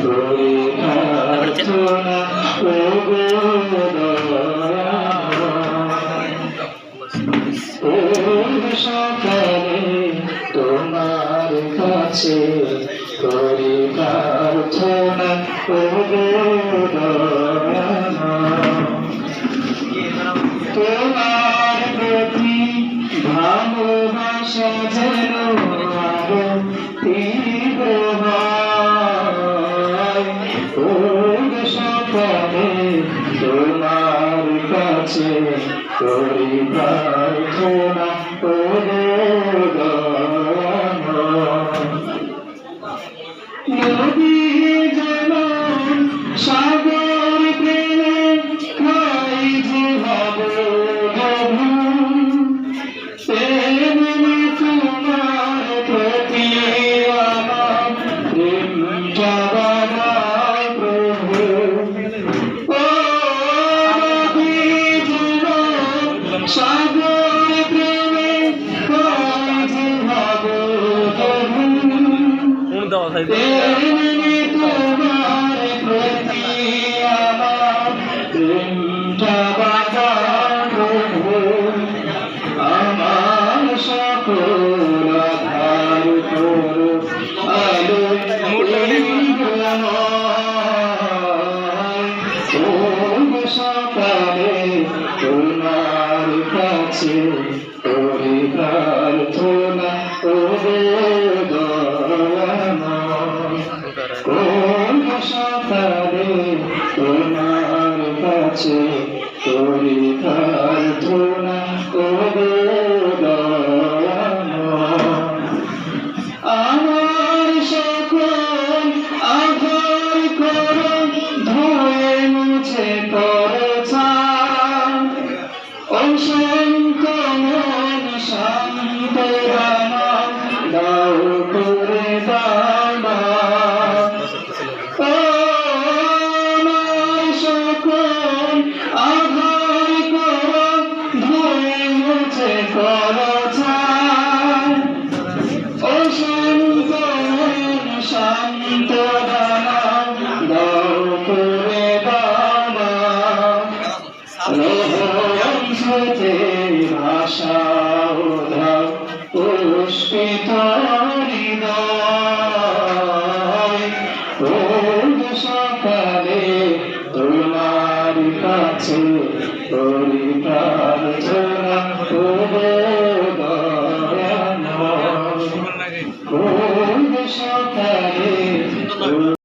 করে প্রার্থনা সকালে তোমার কাছে করি প্রার্থনা তোমার প্রতি ভালোবাসা যেন আরো তীব্র হয়। সকালে তোমার কাছে করি প্রার্থনা নদী যেমন সাগর প্রেমে খাই যে ভাব তেমনি তোমার প্রতি আমার প্রেম জবানায় প্রভু। ও নদী যেমন সাগর প্রেমে খাই যে ভাব তেমনি তোমার প্রতি আমার প্রেমটা বাঁধানো। আমার সকল আধার করো আলো সকালে তোমার কাছে করি প্রার্থনা সকালে তোমার কাছে করি প্রার্থনা আমার সকল আধার করো ধুয়ে মুছে করো অসংখ্য মন শান্ত দাও করে দাবা। সকল আধার করো ধুয়ে মুছে করো অসংখ্য মন শান্ত দাও করে দাবা। রহমতে ভাষা দাও পুষ্পিত হৃদয়। সকালে তোমার কাছে